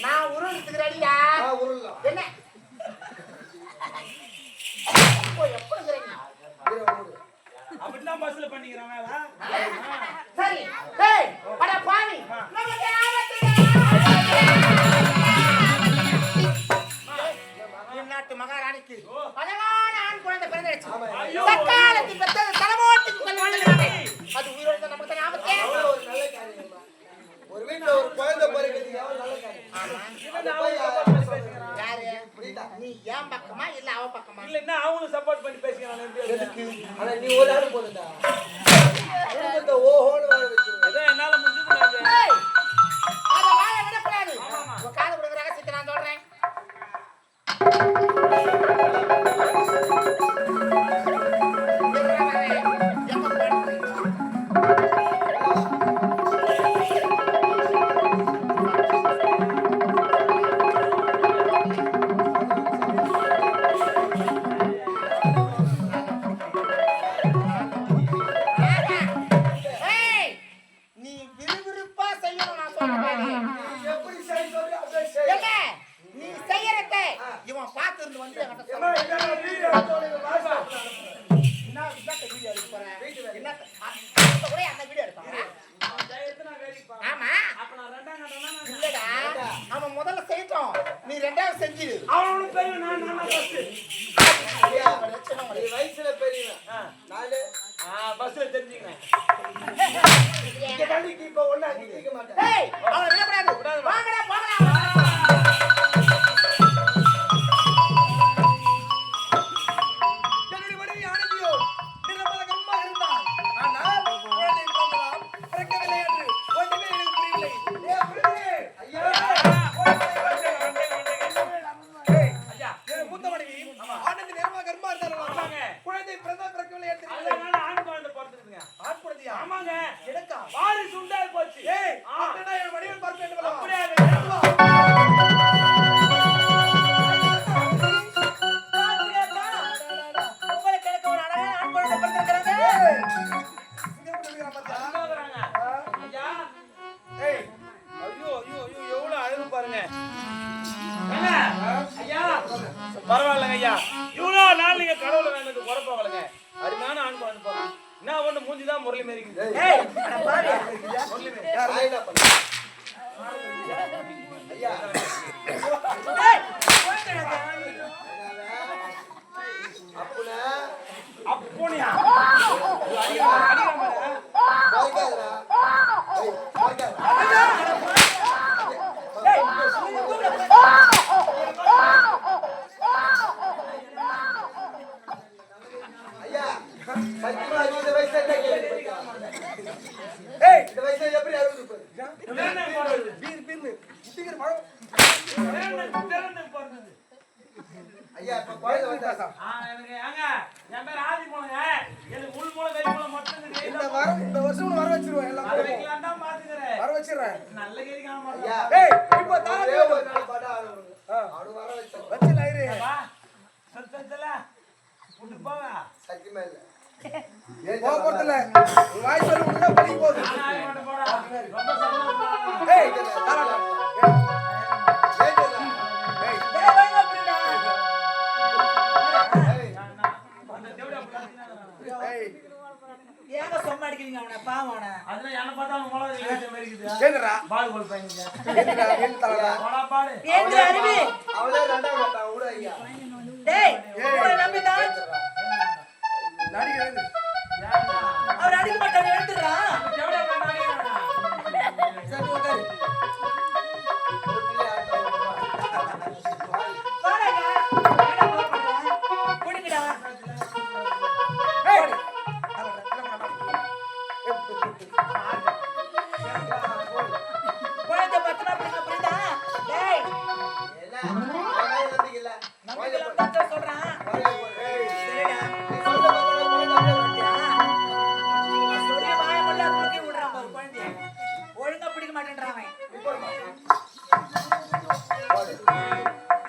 நான் உருளுக்கு ரெடியா என்ன அப்படிதான் பஸ்ல பண்ணிக்கிறேன் சரி பாவி நாட்டு மகாராணிக்கு அழகான ஆண் குழந்தை பிறந்துச்சு. சக்காலத்தில் பெற்றது தலைமோட்டுக்கு கொள்வாங்க. அது உயிரோடு நமக்கு தான் ஆபத்தே. ஒரு வீட்டுல ஒரு குழந்தை பிறகுது நல்ல யாரு நீ ஏன் பக்கமா இல்ல அவ பக்கமா? இல்லன்னா அவங்களும் சப்போர்ட் பண்ணி பேசிக்கிறாங்க. ஆனா நீ ஒரு ஆள் போடுடா. ஓஹோன்னு வாழ வச்சிரு. ஏதோ என்னால முடிஞ்சது. அத வாழ விடக்கூடாது. உன் காது கொடுக்குற ரகசியத்தை நான் சொல்றேன். அவன் முதல்ல செய்யட்டும், நீ ரெண்டாவது செஞ்சிரு. அவனும் பெரிய நான் வயசுல பெரியவன் நாலு பஸ்ல தெரிஞ்சுக்கிறேன். இப்ப ஒண்ணு அடிக்க மாட்டேன். அவனை விடக்கூடாது. வாங்கடா போகலாம். பரவாயில்லைங்க ஐயா, இவ்வளோ நாள் நீங்க கடவுளை வேண்டது குறைப்பாங்க. அருமையான ஆண் குழந்தை போறோம். என்ன ஒண்ணு மூஞ்சிதான் முரளி மாரி இருக்குது. அப்போனியா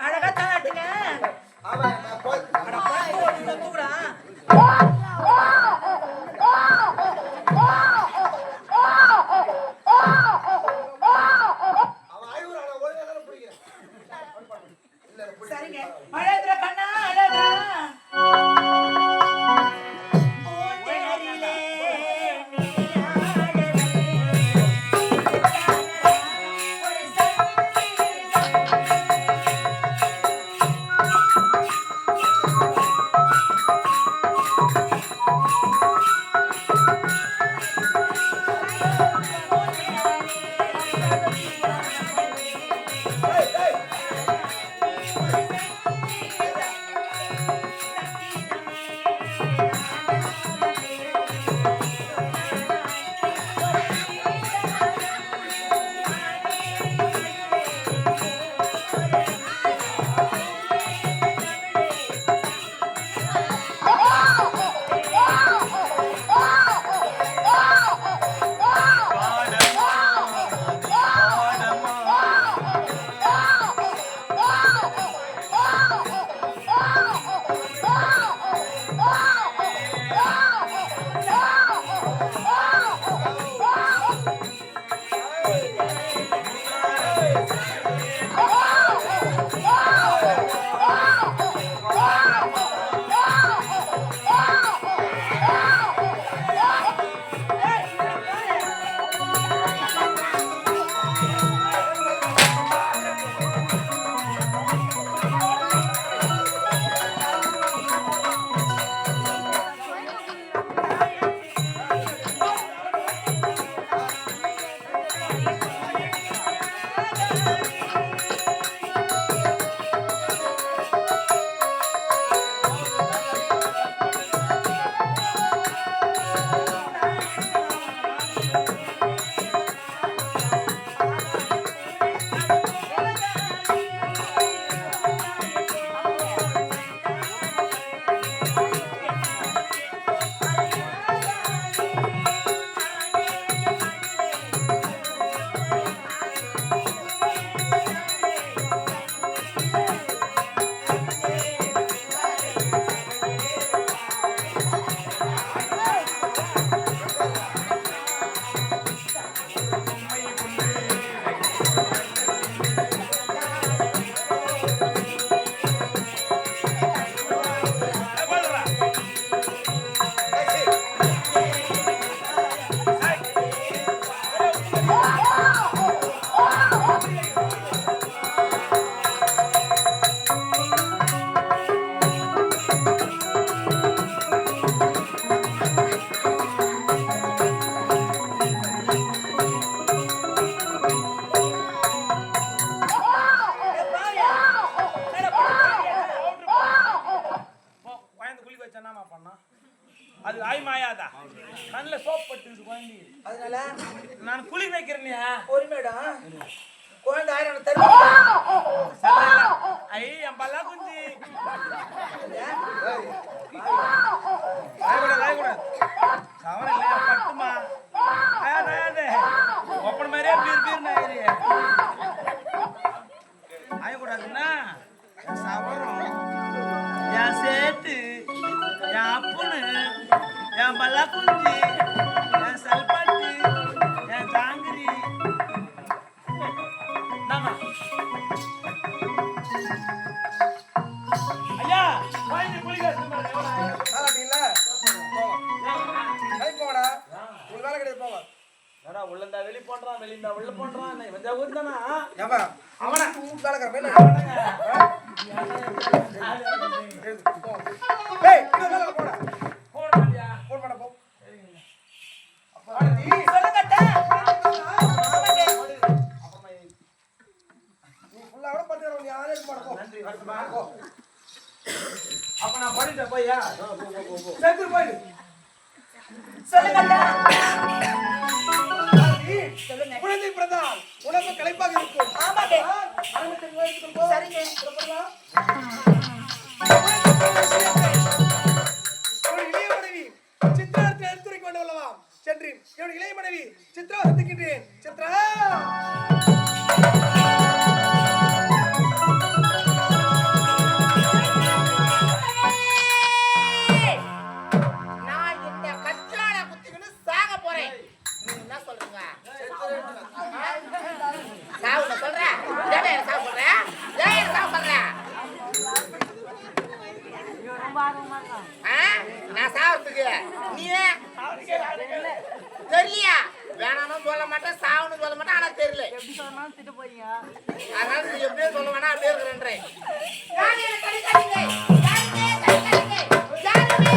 அழகா தாட்டுங்க. சரிங்க. அழகுற கண்ணா அழகா ஊஞ்சலிலே அது ஆய் மாயாதா நல்ல சோப் பட்டு குழந்தை அதனால நான் குளி வைக்கிறேன்யா ஒரு மேடம் குழந்தை ஆயிரம் தருவா ஐ அம்பலா குஞ்சி ராயகூட சவர இல்லையா பட்டுமா ஆயாதே ஒப்பன மாதிரியே பீர் நாயிரி ஆயக்கூடாதுன்னா சவரம் என் சேட்டு என் அப்புனு என் பல்லா குஞ்சி என் சல்பாட்டு என் தாங்கிரி ஐயா வாங்கி குளிக்க உள்ளந்தா வெளி போன்றான் வெளிந்தா உள்ள போன்றான் இவன் ஊர் தானா அவன அப்ப நான் பண்ணிட்டேன் பையா போயிடு குழந்தை பிறந்தால் உடம்பு களைப்பாக இருக்கும். இளைய மனைவி சித்திரத்தை எடுத்துரைக்க வேண்டும் அல்லவா சென்றேன். என்னுடைய இளைய மனைவி சித்ரா சந்திக்கின்றேன். சித்ரா ஆ? நான் சாவறதுக்கு நீ தெரியலையா? வேணாம்னு சொல்ல மாட்டேன், சாவுன்னு சொல்ல மாட்டேன், ஆனா தெரியல. அதனால நீ எப்படியோ சொல்ல வேணாம், அப்படியே இருக்கிறேன். யாருமே தடுக்காதீங்க, யாருமே தடுக்காதீங்க, யாருமே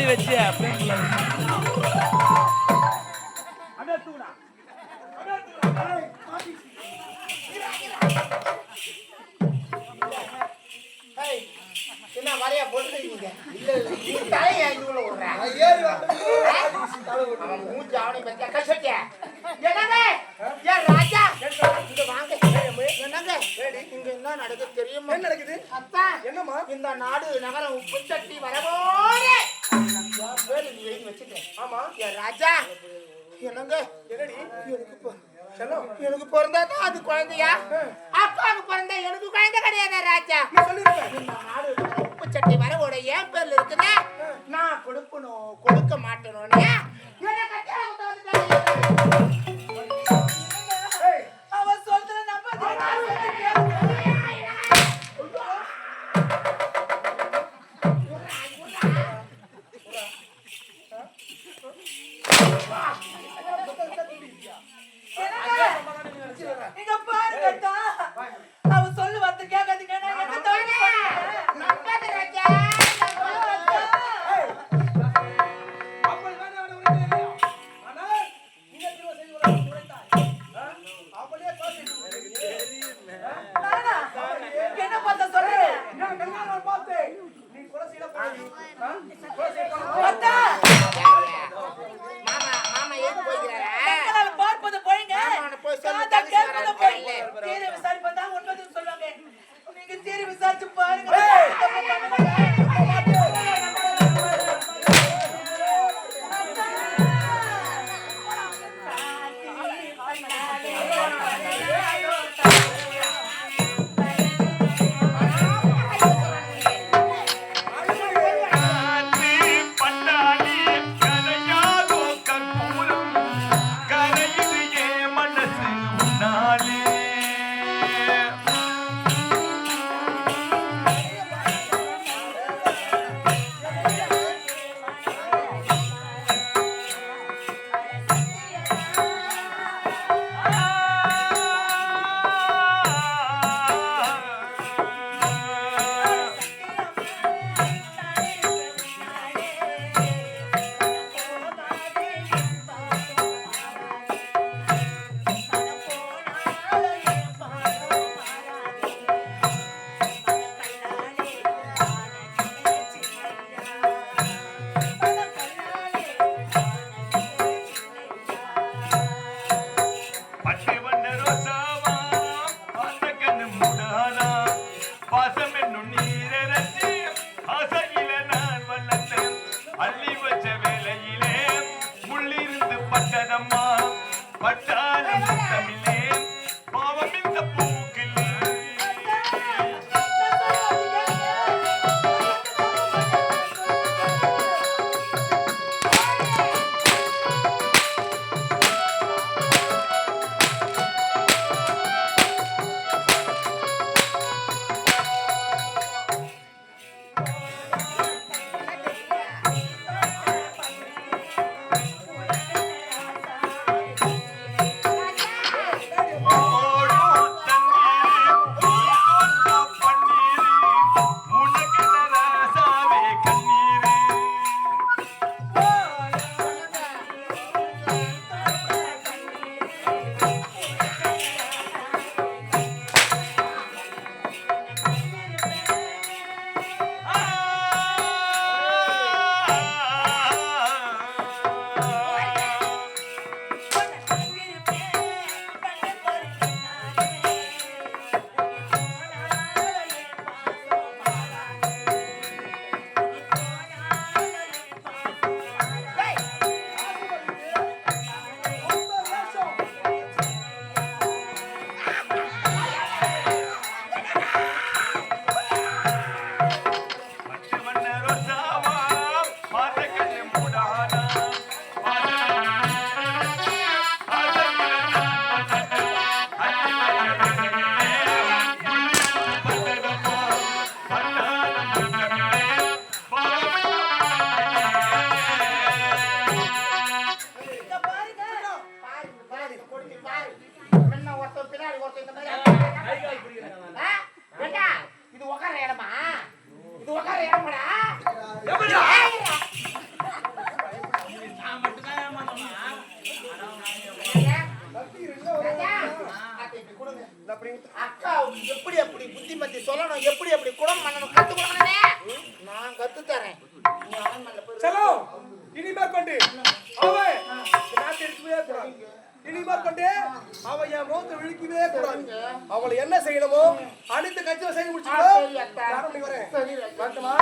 வச்சு அப்படியே ஏய், என்ன வரையா போட்டுருக்கீங்க? இல்ல இல்ல, நீ தலையை இதுக்குள்ள விடுற. அவன் மூஞ்சி அவனை பத்தியா கஷ்டத்தியா? என்னங்க? ஏன் ராஜா? இங்க வாங்க. என்னங்க? இங்க என்ன நடக்குது தெரியுமா? என்ன நடக்குது? அத்தா, என்னம்மா? இந்த நாடு நகரம் உப்பு சட்டி வரவோடு பேரு நீ எழுதி வச்சுட்டேன். ஆமா. ஏன் ராஜா? என்னங்க? என்னடி செல்லம், எனக்கு பிறந்தாதான் அது குழந்தையா? அப்பாவுக்கு பிறந்தா எனக்கு குழந்தை கிடையாது ராஜா. நீ சொல்லிருப்ப. இந்த நாடு உப்பு சட்டி வரவோட என் பேர்ல இருக்குதே, நான் கொடுக்கணும் கொடுக்க மாட்டேனோன்னு என்ன கட்டியா ஏய், அவன் சொல்றத நம்பாதீங்க. இங்க பாருங்க அத்தா. அவன் சொல்லு வார்த்தை கேட்காதீங்க. நான் என்ன தவறு பண்ணேன்? நம்பாத ராஜா. அப்படி வேணா உனக்கு இல்லையா? ஆனா நீங்க திரும்ப செய்து கொள்ள உரைத்தாய். அப்படியே நானா? என்ன பார்த்தா சொல்றேன்? நான் கல்யாணம் பார்த்தேன். நீ கொலை செய்யல போறீ. கொலை செய்ய போறீ. அத்தா, மாமா மாமா ஏன் போய்கிறாரா? எங்களால பார்ப்பது போய்ங்க. மாமாவை போய் சொல்லு, நான் தான் கேட்பது தங்கச்சி போய். வரான்னு தீர விசாரிப்பதா உண்மைன்னு சொல்லுவாங்க. நீங்க தீர விசாரிச்சு பாருங்க. இது உட்கார இடமா? இது உட்கார இடமாடா? சொல்லணும் எப்படி எப்படி குடம் பண்ணணும் கத்து கொடுக்கணுமே நான் கத்து தரேன் நீ அரண்மனையில போய் செல்லோ இனிமே கொண்டு அவன் நாட்டு இருக்கவே கூடாது இனிமே கொண்டு அவன் என் முகத்தை விழிக்கவே கூடாது அவளை என்ன செய்யணுமோ அனைத்து கட்சியும் செய்து முடிச்சுக்கோ வரேன் சரி வரட்டுமா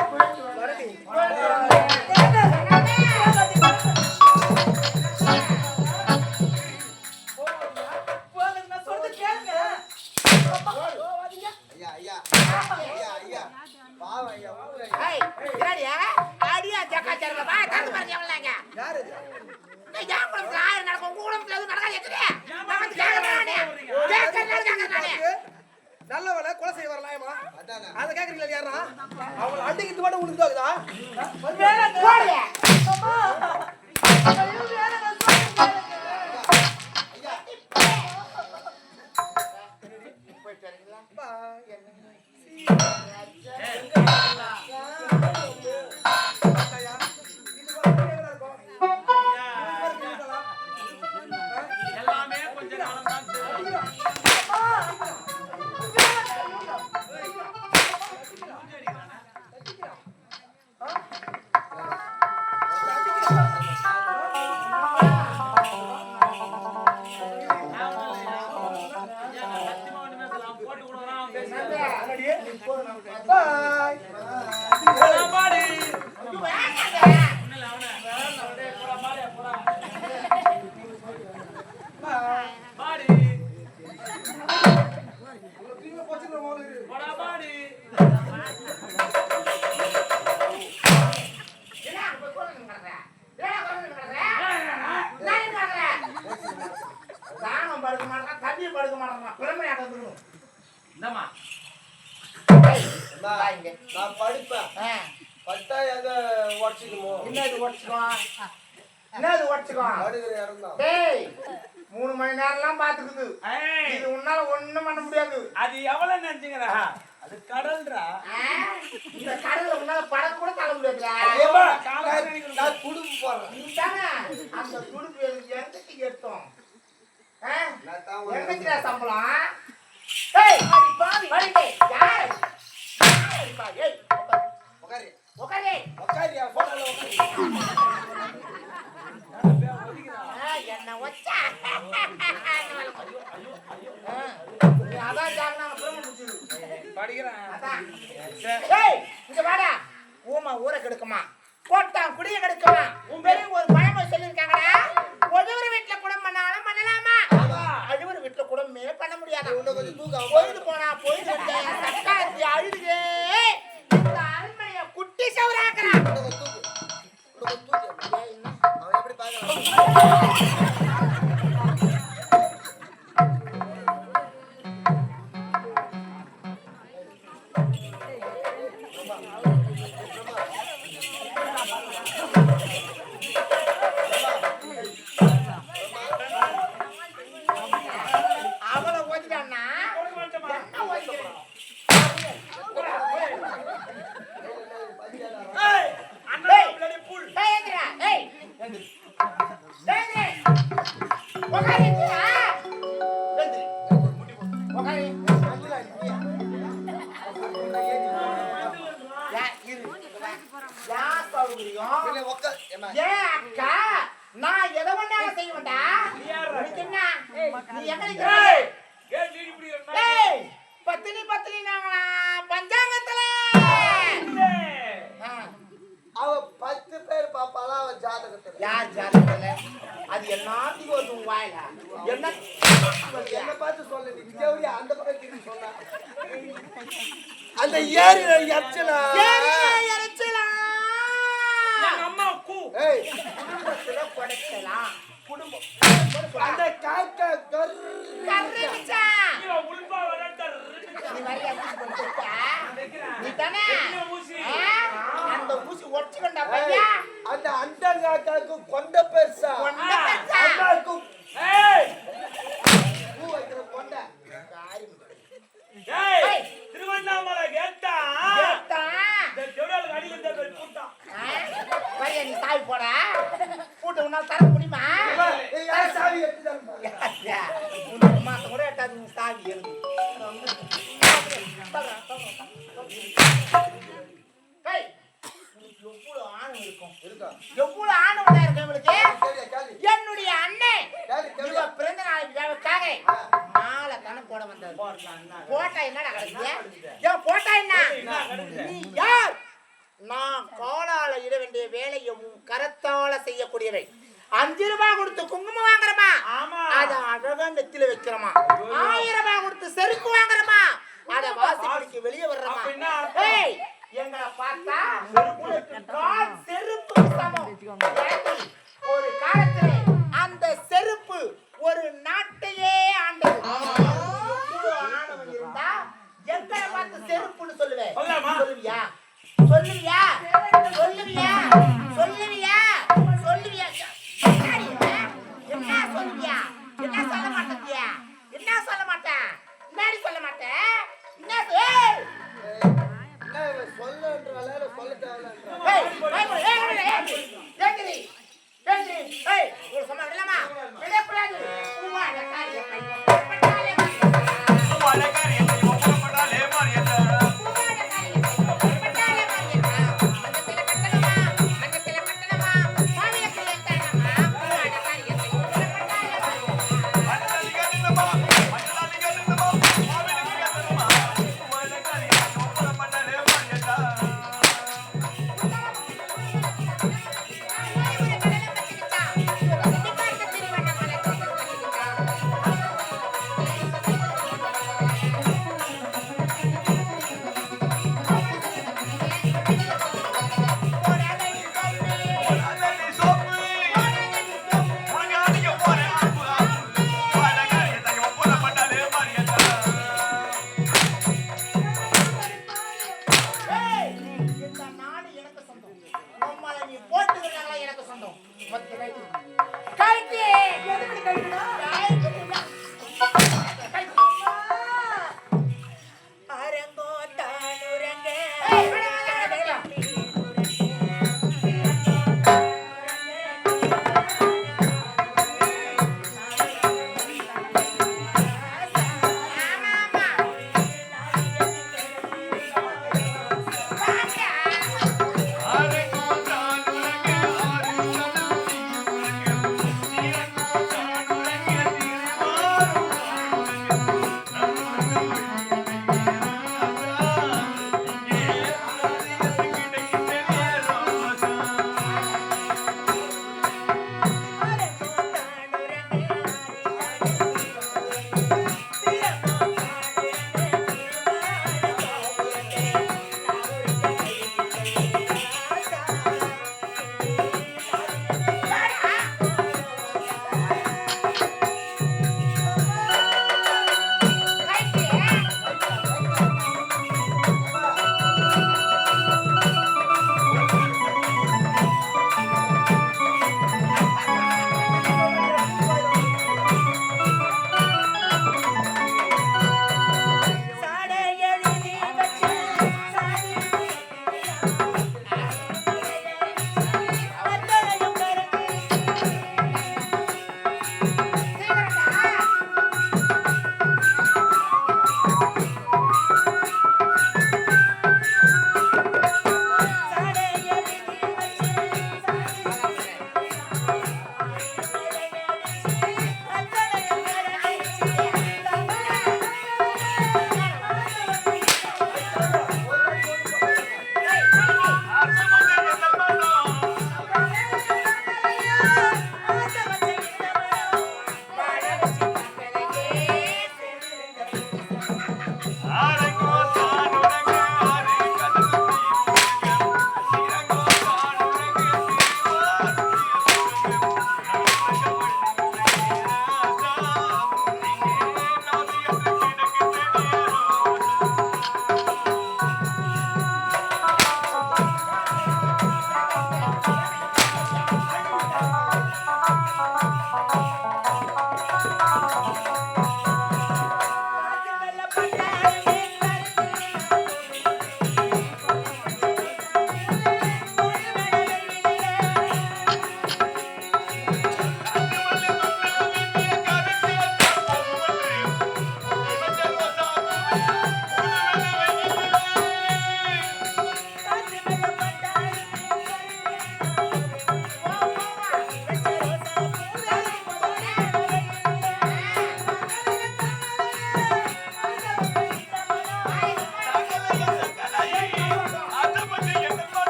வரடி போங்க, நான் சொல்றது கேளுங்க. ஏய் என்னடியா அடியா ஜக்காச்சரங்க வா தந்து பாருங்க எவளங்க யார் இது ஏய் யா குளத்துல ஆயிரம் நடக்கும் உங்க குளத்துல எதுவும் நடக்காது எதுக்கு நான் வந்து கேக்குறேன் நல்லவள கொலை செய்ய வரலாமா அத கேக்குறீங்களா யாரா அவள அடிக்கிட்டு மட்டும் உனக்கு தாக்குதா வேணாங்க. போடியா அம்மா. ஐயோ, வேணாங்க, சொல்றது கேளுங்க. போய் சரிங்களா எல்லாமே கொஞ்ச காலம் தான் தெரியும். சத்தியமா ஒண்ணுமே சொல்லல. அவன் போட்டு கொடுக்குறான், அவன் பேசுறான். பாய் போடா பாடி. ஒண்ணும் இல்ல, அவனை. டேய், போடா பாடியா, போடா. பாடி. போடா பாடி. என்ன போய் கோரணும் நடற ஏடா கோரணும் நடற நான் நடற தானம் படுக்க மாட்டேன் தண்ணி படுக்க மாட்டேன் பிரம்மனை அடங்கணும் இந்தம்மா. பாய்ங்க நான் படிப்பேன் பட்டா எங்க உடச்சிக்குமோ என்னது உடச்சுக்கோ அடுக்கிற இடம் தான் டேய் 3 மணி நேரம்லாம் பாத்துக்குது ஏய், இது உன்னால ஒண்ணும் பண்ண முடியாது அது எவ்வளவு நினைச்சீங்கடா? அது கடல்டா. இந்த கடல்ல உன்னால படம் கூட தள்ள முடியாதுடா ஏம்மா, காலையில நினைக்கிறேன். நான் குடும்பம் போறேன் நீ தானே அந்த துடுப்பு எங்கத்துக்கு எடுத்தோம் நான் தான் எங்கத்துடா சம்பளம் ஏய் அடி பாவி வரீங்க யார் ஏய் உட்காரு உட்காரு உட்காரியா போட்டோல உட்காரு என்ன வச்சா அதான் ஜாகனா அப்புறம் முடிச்சிரு படிக்கிறேன். அதான் ஏய் இங்க வாடா ஊமா ஊரை கெடுக்குமா போட்டான் குடிய கெடுக்குமா உன் பெரிய ஒரு பழமொழி சொல்லியிருக்காங்கடா ஒவ்வொரு வீட்டுல குடம் பண்ணாலும் பண்ணலாமா அழுவரு வீட்டுல குடமே பண்ண முடியாதா இன்னும் கொஞ்சம் தூக்கம் பொழுது போனா பொழுது சக்காத்தி அழுதுவே இந்த அரண்மனைய குட்டி சவராக்குறான் அவன் எப்படி பார்க்கலாம் அவளை ஓதிட்டான்னா என்ன ஓதிக்கிறேன் ஏய், அண்ணன் பின்னாடி புல். ஏய் எந்திரா ஏய் எந்திரி எந்திரி உட்காரு எந்திரா எந்திரி உட்காரு யா இரு யா சௌகரியம் உட்கார் ஏமா ஏன் அக்கா நான் எதை வேணாலும் செய்வேன்டா யார்ரா? உனக்கு என்ன நீ எங்க ஏய், நிக்கிற ஏன் நீடி பிடிக்கிறா? ஏய் பத்தினி நாங்களா பஞ்சாங்கத்துல ஆ, அவ 10 பேர் பாப்பாளா அவ ஜாதகத்துல யார் ஜாதகத்துல அது எல்லாத்துக்கும் ஒரு உன் வாயில என்ன என்ன பார்த்து சொல்ல நீ விஜயவரி அந்த பக்கம் திரும்பி சொன்னா அந்த ஏரி எச்சலா இறைச்சலாம் எங்க அம்மா கூ. ஏய் குடும்பத்துல படைக்கலாம் குடும்பம் அந்த காக்கா கருமிச்சா இவன் உள்பா வரட்டர். நீ வரையா நீ தானே ஊசி. அந்த ஊசி ஒடிச்சுக்கண்டா பையா அந்த அந்த காக்காக்கு கொண்ட பெருசா கொண்ட பெருசா. அம்மாக்கு ஏய், பூ வைக்கிற கொண்ட ஏய், ஏய். திருவண்ணாமலை கேட்டா கேட்டா. இந்த செவடால் அடியில இருந்த பேர் கூட்டம். வரையா நீ சாவி போடா பூட்டு உன்னால தர முடியுமா ஏய் யார் சாவி எடுத்து தரமா ஏய் மாலை தானே போட வந்தது போட்டா என்னடா கிடைக்குது ஏன் போட்டா என்ன நீ யார் நான் காலால இட வேண்டிய வேலையை கரத்தால செய்யக்கூடியவை 5 ரூபாய் கொடுத்து குங்குமம் வாங்குறமா அத அழகா நெத்தில வைக்கிறமா 1000 ரூபாய் கொடுத்து செருப்பு வாங்குறமா அத வாசலுக்கு வெளியே வர்றமா ஏய் எங்களை பார்த்தா உனக்கு கால் செருப்பு சமம் ஒரு காலத்துல அந்த செருப்பு ஒரு நாட்டையே ஆண்டது ஆணவன் இருந்தா எங்களை பார்த்து செருப்புன்னு சொல்லுவேன் சொல்லுவியா சொல்லுவியா சொல்லுவியா சொல்லுவியா சொல்லுவியா என்ன சொல்லுவியா என்ன சொல்ல மாட்டியா என்ன சொல்ல மாட்டேன் முன்னாடி சொல்ல மாட்டேன் என்ன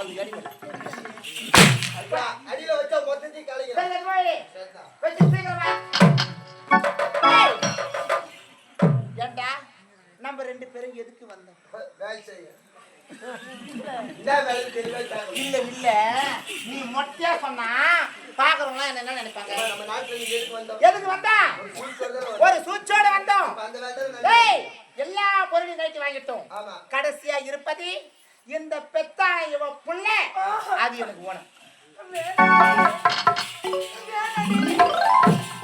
அது அடி பண்ணு. அப்பா, அடியில வச்சா மொத்தத்தையும் கலைக்கிறேன். சரி, கட்டு போயிடு. சரிதான். வச்சு சீக்கிரம் வா. ஏய். ஏண்டா நம்ம 2 பேரும் எதுக்கு வந்தோம்? வேலை செய்ய. என்ன வேலை தெரியவே தேவை. இல்ல இல்ல நீ மொட்டையா சொன்னா பாக்குறவங்க என்ன நினைப்பாங்க? நம்ம நாட்டுல இருந்து எதுக்கு வந்தோம்? எதுக்கு வந்தா? ஒரு சூச்சோட வந்தோம். அப்ப அந்த வேலை தானே ஏய் எல்லா பொருளையும் கைக்கு வாங்கிட்டோம். ஆமா. கடைசியா இருப்பது இந்த பெத்தான இவ புள்ள. அது எனக்கு வேணும்.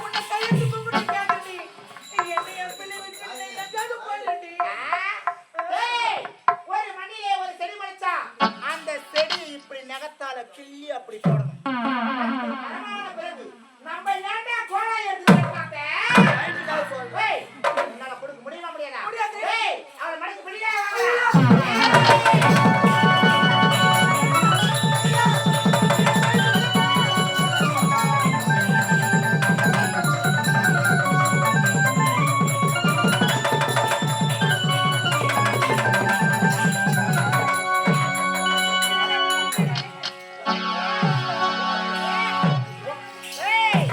உன்னை கையெழுத்து கும்பிட்டு கேட்கறடி. என்னை என் பிள்ளை வச்சு எங்கேயாவது போயிடடி. ஏய், ஒரு மண்ணிலே ஒரு செடி முளைச்சா அந்த செடி இப்படி நகத்தால கிள்ளி அப்படி போடணும். மரமான பிறகு நம்ம ஏன்டா கோடாய் எடுத்து வைக்காத? ஏய், உன்னால கொடுக்க முடியுமா முடியாதா? முடியாது. ஏய், அவளை மடக்கி பிடிடா வாங்க. ஏய்,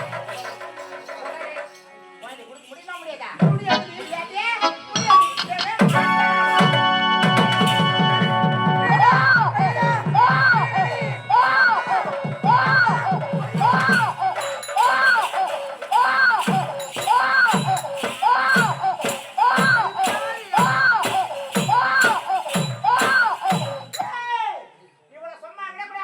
உனக்கு கொடுக்க முடியுமா முடியாதா? முடியாது. இவளை சும்மா விடக்கூடாது.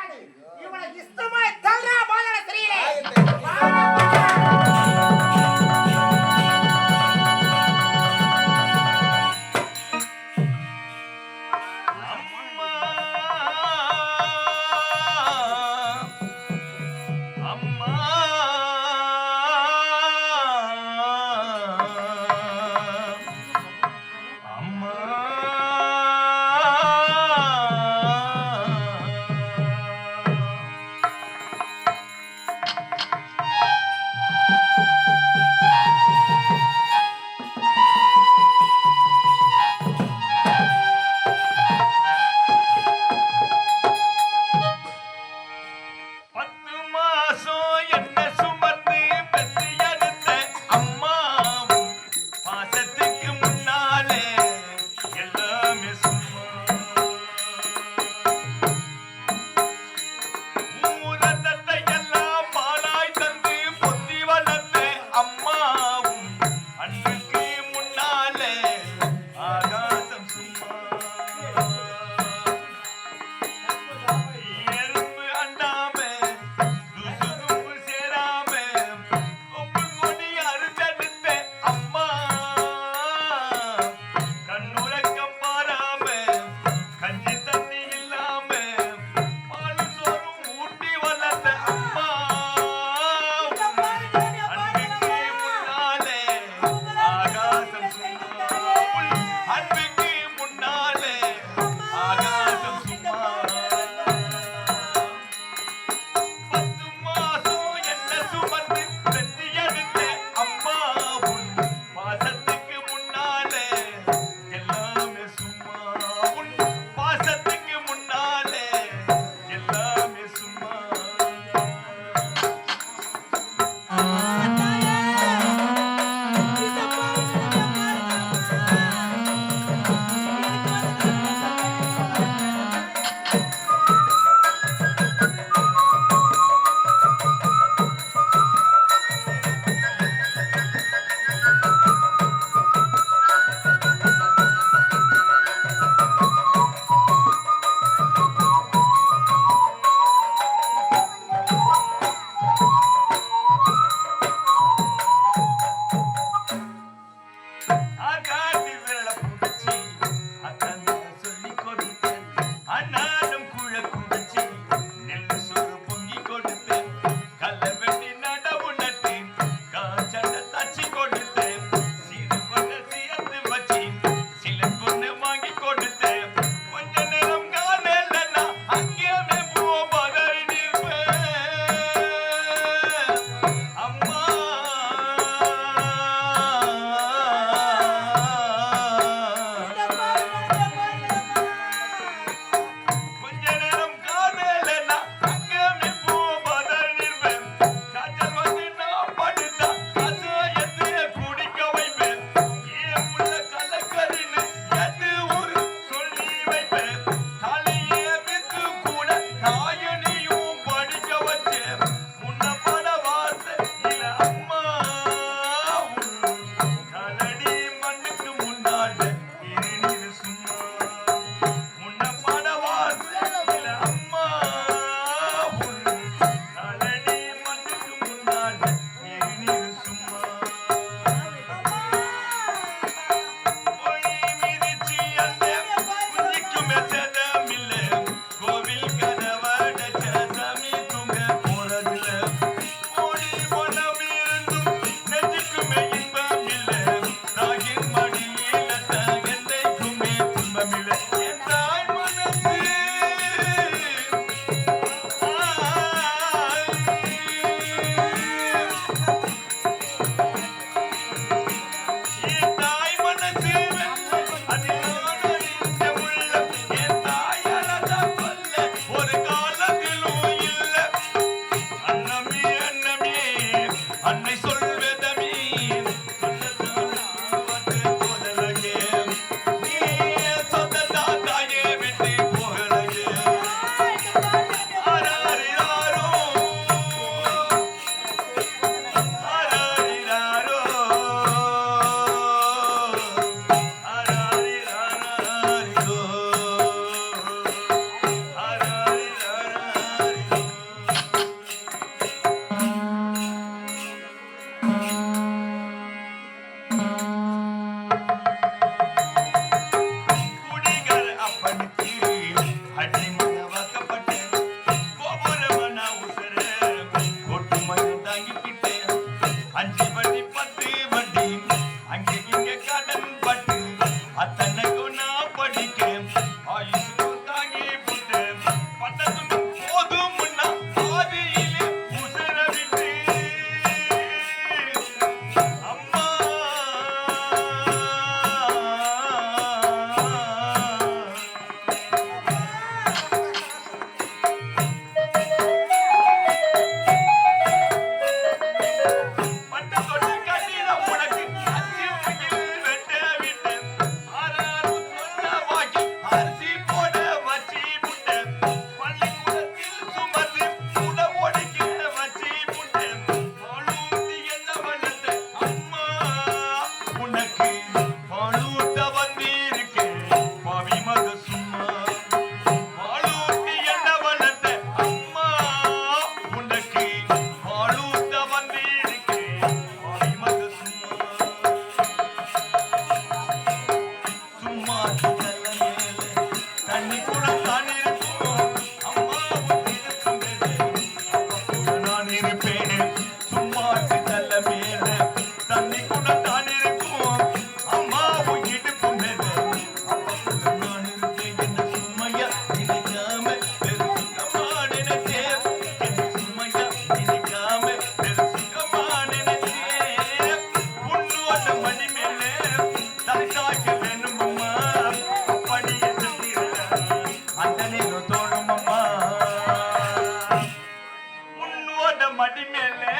மடி மேலே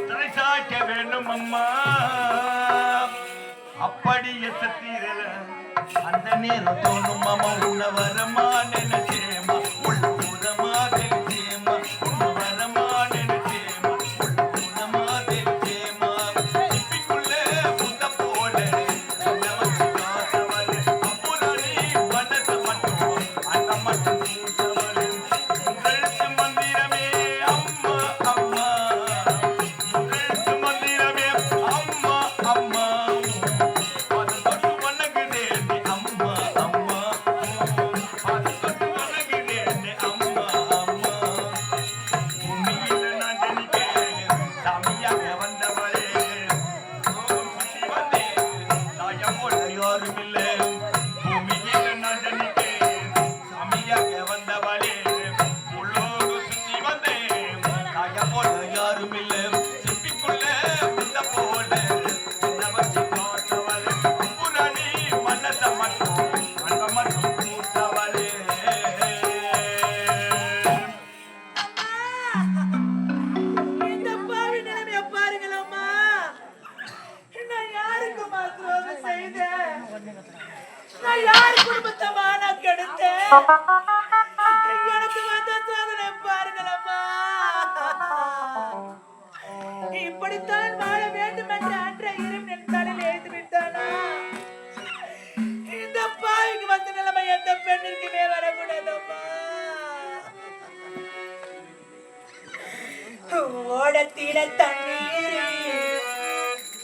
தலை சாய்க்க வேண்டும் அம்மா அப்படியே சத்தீரல அந்த நேரம் தோணும் மாமா உன்ன வரமா நினைச்சேமா உள்ள புறமா தெரிச்சேமா உன்ன வரமா நினைச்சேமா உள்ள புறமா தெரிச்சேமா இப்படிக்குள்ளே புத்த போல வச்சு காத்தவளே அப்புறி மனச மட்டும் அந்த மட்டும் கூட்டவளே உங்களுக்கு மந்திரமே அம்மா அம்மா உங்களுக்கு மந்திரமே அம்மா அம்மா இந்த பாவி நிலைமைய பாருங்களம்மா. நான் யாருக்குமா துரோகம் செய்தேன்? நான் யார் குடும்பத்தமா நான் கெடுத்தேன்? எனக்கு வந்த சோதனை பாருங்களம்மா. இப்படித்தான் வாழ வேண்டும் என்ற அன்றை இறைவன் என் தலையில் எழுதி விட்டானா? இந்த பாவிக்கு வந்த நிலைமை எந்த பெண்ணிற்குமே வரக்கூடாதம்மா. ஓடத்தில தண்ணீர்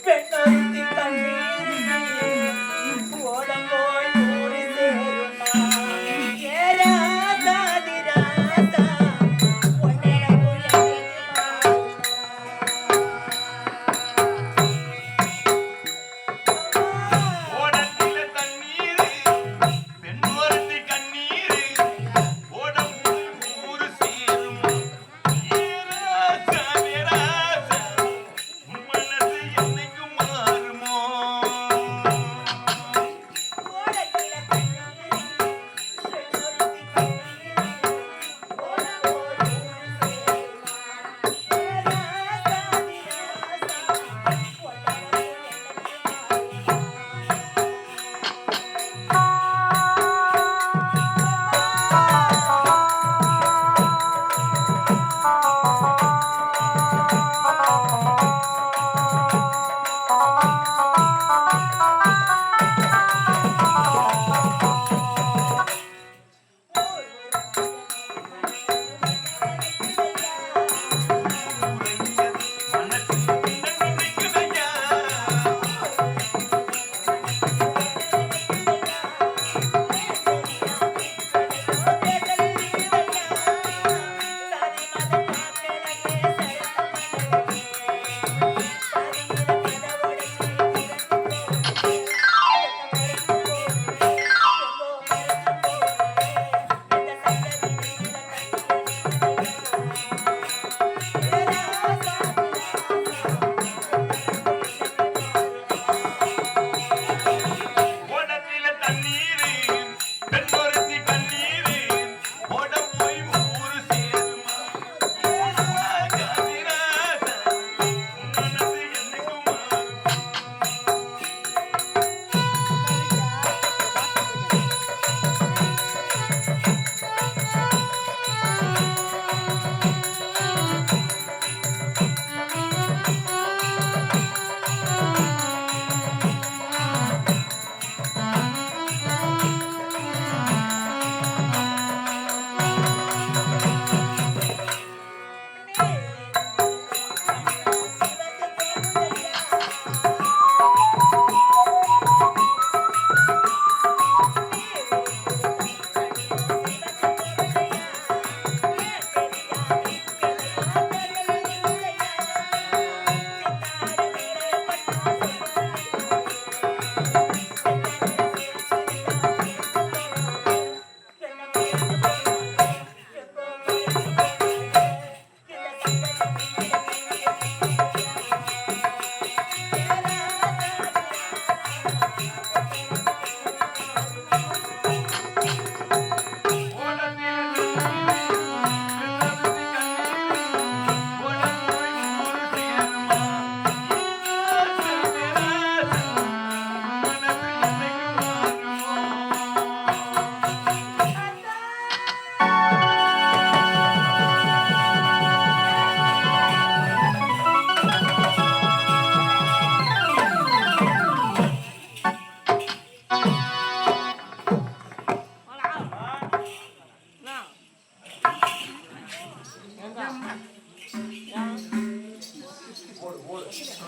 பெண்ணொருத்தி கண்ணீர் ஓடம் போய் மூடி சேருமா ஏராதாதிராதா உன்னை ஓடத்தில தண்ணீர் பெண்ணொருத்தி கண்ணீர் ஓடம் ஊரு சேரும் ஏராசா நிராசா உன் மனசு என்னைக்கும் மாறுமா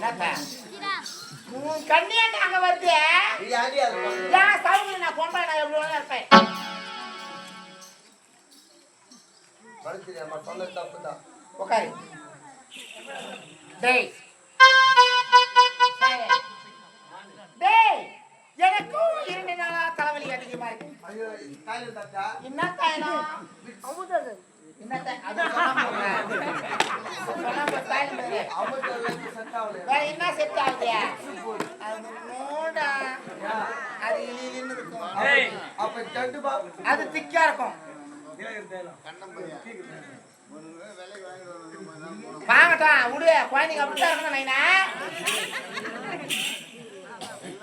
என்னத்த? உன் கண்ணியாண்ட அங்க வருது. நீ ஆண்டி அது பண்ணு. ஏன் சவுண்ட் நான் பொம்பளை நான் எவ்வளவு வேணா இருப்பேன். மறுத்துறியாம்மா, சொன்னது தப்புதான். உட்காரு. டேய். டேய், எனக்கும் 2 நாளா தலைவலி அதிகமா இருக்கு. ஐயோ, தைலம் தாத்தா. என்ன தைலம்? என்ன தைலம்? அது சொல்லாம போறேன். சொல்லாம தைலம் பேரு. அமுதம் வந்து செட் ஆகலையா? வேற என்ன செட் ஆகுது? அது நோடா. அது இலின்னு இருக்கும். ஏய் அப்ப ஜண்டு பா. அது திக்கா இருக்கும். வாங்கட்டா விடு, குழந்தைங்க அப்படித்தான் இருக்கணும் நைனா.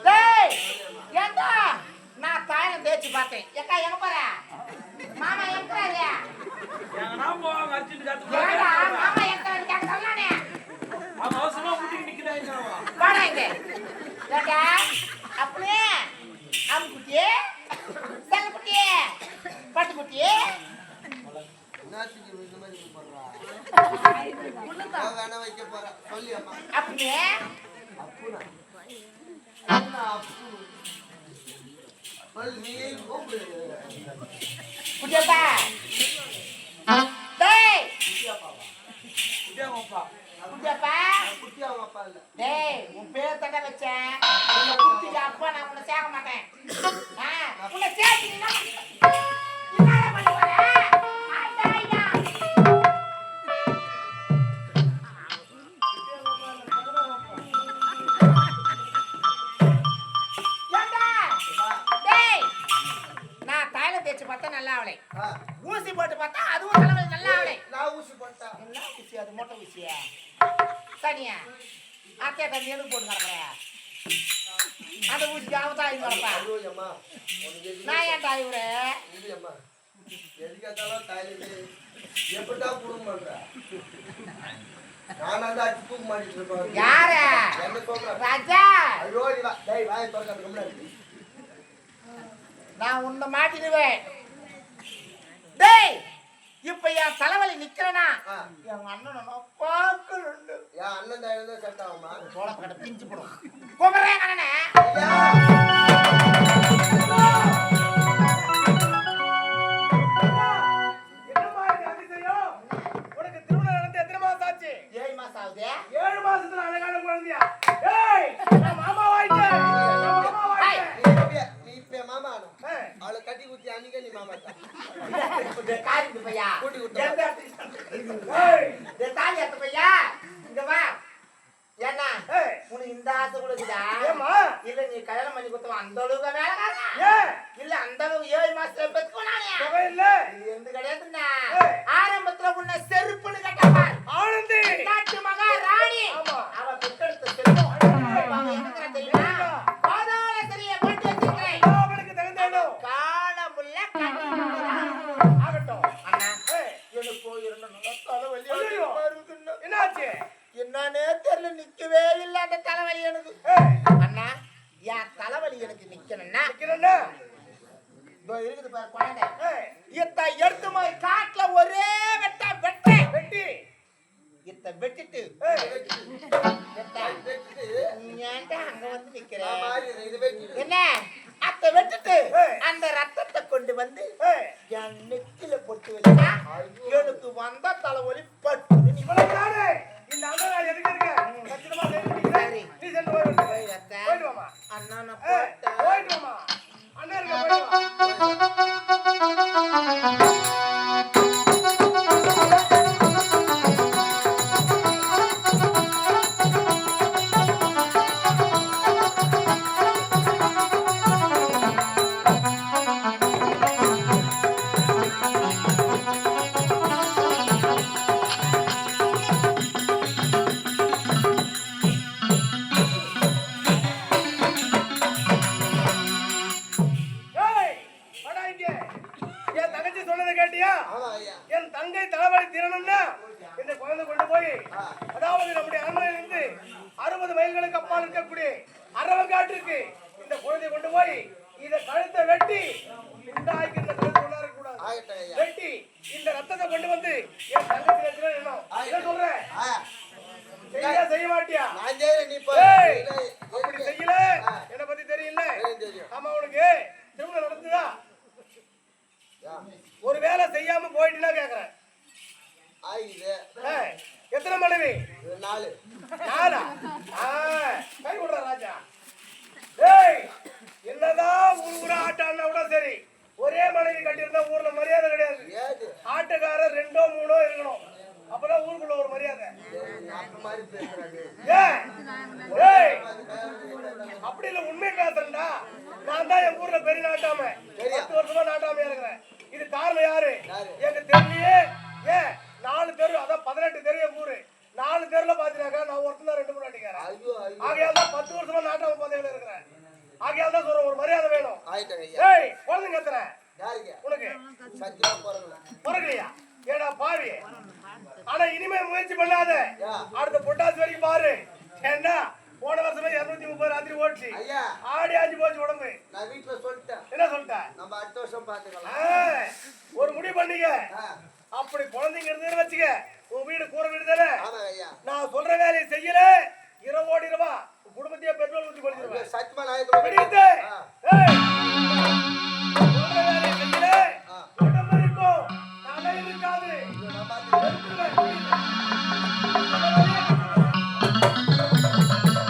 டேய், ஏண்டா நான் தைலம் தேய்ச்சி பார்த்தேன். ஏக்கா எங்க போற? மாமா எங்கறாரு? எங்கனா போவாங்க அர்ஜென்ட் ஏண்டா காத்து மாமா எங்கறாரு கேட்க சொல்லானே. அவன் அவசரமா முட்டிக்கு நிக்கிறாங்க. வாடா இங்க. ஏண்டா அப்படியே அம்குட்டி செல்லக்குட்டி பட்டுக்குட்டி நாட்டுக்கு இந்த மாதிரி பண்றா. வேணா வைக்க போறா. சொல்லி அம்மா. அப்படியே அப்புனா. அண்ணா அப்பு. பல் நீ கூப்பிடு. குட்டியப்பா. டேய் இதேப்பா குட்டியப்பா. குட்டி அவங்க அப்பா இல்ல. டேய் உன் பேர் தட வச்சேன். உன்னை குட்டிக்கு அப்பா நான் உன்னை சேர்க்க மாட்டேன். உன்னை சேர்த்தீங்கன்னா என்னடா பண்ண போற? ஆயிட்டா ஆயிட்டா. ஏண்டா? டேய் நான் தைலம் தேய்ச்சி பார்த்தா நல்லா ஆவலை. ஊசி போட்டு பார்த்தா அதுவும் தலைவலி நல்லா ஆவலை. நான் ஊசி போட்டா. என்ன ஊசி? அது மொட்டை ஊசியா? சரியா அத்தை தண்ணி எதுக்கு போட்டு கிடக்குற? அந்த ஊசிக்கு அவன் ஆகி கிடப்பா. ஐயோ அம்மா. உனக்கு எதுக்கு? நான் ஏன்டா இவரு? இது அம்மா. எதுக்காத்தாலும் தைலம் எப்படா குடும்பம் பண்ற? நான் அந்த அச்சு தூக்கு மாட்டிட்டு இருக்கேன். யாரு? என்ன சொல்ற? ராஜா. ஐயோ நீ வா. டேய் வாயை திறக்காத முன்னாடி. நான் உன்னை மாட்டிடுவேன். டேய் இப்ப என் தலைவலி நிக்கிறனா எங்க அண்ணனை பார்க்கணுண்டு. என் அண்ணன் தைலம் தான் செட் ஆகுமா? சோளக்கடை பிஞ்சு போடும். கூப்பிடுறேன் அண்ணனே. என்னம்மா இது அதிசயம்? உனக்கு திருமணம் நடந்து எத்தனை மாசம் ஆச்சு? 7 மாசம் ஆகுது. 7 மாசத்துல அழகான குழந்தையா? ஏய் நான் மாமா வாயிட்டேன். நான் மாமா வாயிட்டேன். நீ இப்ப மாமா ஆனா அவளை கட்டி குத்தி அன்னைக்கே நீ மாமா தான். காரிக்கு பையா. கூட்டி விட்டு எந்த ஏய் தாலி எடுத்து பையா. இங்க வா. ஏன்னா ஏய் உனக்கு இந்த ஆசை கூட இருக்குதா? ஏம்மா? இல்ல நீ கல்யாணம் பண்ணி கொடுத்தவன் அந்த அளவுக்கு வேலைக்காரனா? ஏன் இல்ல அந்த அளவுக்கு 7 மாசத்துல பெத்துக்கோனானே. தொகை இல்ல? இது எந்த கிடையாதுன்னா ஏய். ஆரம்பத்துல உன்னை செருப்புன்னு கட்டப்பார். ஆனந்தி நாட்டு மகாராணி. ஆமா. அவ பெற்றெடுத்த செல்வம். அவ எங்க தெரியுமா? பாதாள சிறையை போட்டு வச்சிருக்கிறேன். அவளுக்கு தகுந்தேனோ காணமுள்ள ஆகட்டும். அண்ணா எனக்கு இருந்த நல்ல தலைவலி ஐயோ. வருதுன்னு. என்னாச்சு? என்னன்னே தெரியல, நிக்கவே இல்லை அந்த தலைவலி எனக்கு. ஏய் அண்ணா என் தலைவலி எனக்கு நிக்கணும்னா நிக்கிறேன்னா இதோ இருக்குது பாரு குழந்தை. ஏய் இத்த எடுத்து போய் காட்டுல ஒரே வெட்ட வெட்ட வெட்டி இத்த வெட்டிட்டு ஏய் வெட்ட. வெட்டி நீ ஏன்டா அங்க வந்து நிக்கிற? நான் மாறி இது வெட்டி என்ன அத்தை வெட்டிட்டு ஏய். அந்த ரத்தத்தை கொண்டு வந்து ஏய் என் நெத்தில போட்டு வச்சா எனக்கு வந்த தலைவலி பட்டு இவ்வளவு நாளே இந்த அண்ணன் நான் எதுக்கு இருக்கேன்? சத்தியமா சரி. நீ சென்று போயிட்டு போய் அத்தை. போயிட்டு வாமா. அண்ணா நான் ஏய் போட்டேன். போயிட்டு வாமா. அண்ணன் இருக்க போயிட்டு வா. ஏய் வாடா இங்க. என் தங்கச்சி சொன்னதை கேட்டியா? ஆமா ஐயா. என் தங்கை தலைவலி தீரணும்னா இந்த குழந்தை கொண்டு போய் அதாவது நம்முடைய அரண்மனையிலிருந்து 60 மைல்களுக்கு அப்பால் இருக்கக்கூடிய அரவங்காட்டிற்கு இந்த குழந்தை கொண்டு போய் இத கழுத்தை வெட்டி இந்த ஆய்க்கு இந்த கழுத்து உள்ளார கூடாது. ஆகட்டும் ஐயா. வெட்டி இந்த ரத்தத்தை கொண்டு வந்து என் தங்கச்சி வச்சிடணும். என்ன சொல்ற? ஆ, செய்ய மாட்டியா? நான் செய்யறேன், நீ கேக்குறேன். ஆயிடுது. ஏய், எத்தனை மனைவி? 4. 4. கை விடுறா ராஜா. ஏய், என்னதான் ஊரா ஆட்டான்னா கூட சரி, ஒரே மனைவி கட்டியிருந்தா ஊர்ல மரியாதை கிடையாது. ஏது? ஆட்டுக்காரர் 2 3 இருக்கணும், அப்பதான் ஊருக்குள்ள ஒரு மரியாதை. அந்த மாதிரி பேசுறாரு. ஏய், ஏய், அப்படி இல்ல, உண்மை பேசுறேன்டா. நான் தான் என் ஊர்ல பெரிய நாட்டாம, 10 வருஷமா நாட்டாமையா இருக்கிறேன். இது காரணம் யாரு? எங்க தெருலயே 4 தெரு, அதான் 18 தெரு என் ஊரு. 4 தெருல பாத்தீங்கன்னாக்கா நான் ஒருத்தன் தான் 2 3 அடிக்கிறேன். ஐயோ ஐயோ. ஆகையால் தான் 10 வருஷமா நாட்டாம பதவியில இருக்கிறேன். ஆகையால் தான் சொல்றேன், ஒரு மரியாதை வேணும். ஆயிட்டாங்க ஐயா. ஏய், குழந்தைங்க எத்தனை யாருக்கு? உனக்கு? சத்தியமா போறல. பிறகுலையா? ஏடா பாவி. ஆனா இனிமே முயற்சி பண்ணாத. அடுத்த பொட்டாசி வரைக்கும் பாரு. ஏன்னா போன வருஷமே 230 ராத்திரி ஓடிச்சு. ஐயா, ஆடி ஆஞ்சி போச்சு உடம்பு. நான் வீட்டுல சொல்லிட்டேன். என்ன சொல்லிட்ட? நம்ம அடுத்த வருஷம் பாத்துக்கலாம். ஒரு முடிவு பண்ணீங்க. அப்படி குழந்தைங்க இருந்ததுன்னு வச்சுக்க, உன் வீடு கூரை வீடு தானே. ஆமாங்க ஐயா. நான் சொல்ற வேலையை செய்யல, இரவோடி இரவா குடும்பத்தையே பெட்ரோல் ஊற்றி படுத்துருவேன். சத்தியமா நான் பிடித்து. ஏய், சொல்ற வேலையை செய்யல, உடம்பு இருக்கும், தலை இருக்காது. நான் பாத்து எடுத்துருவேன்.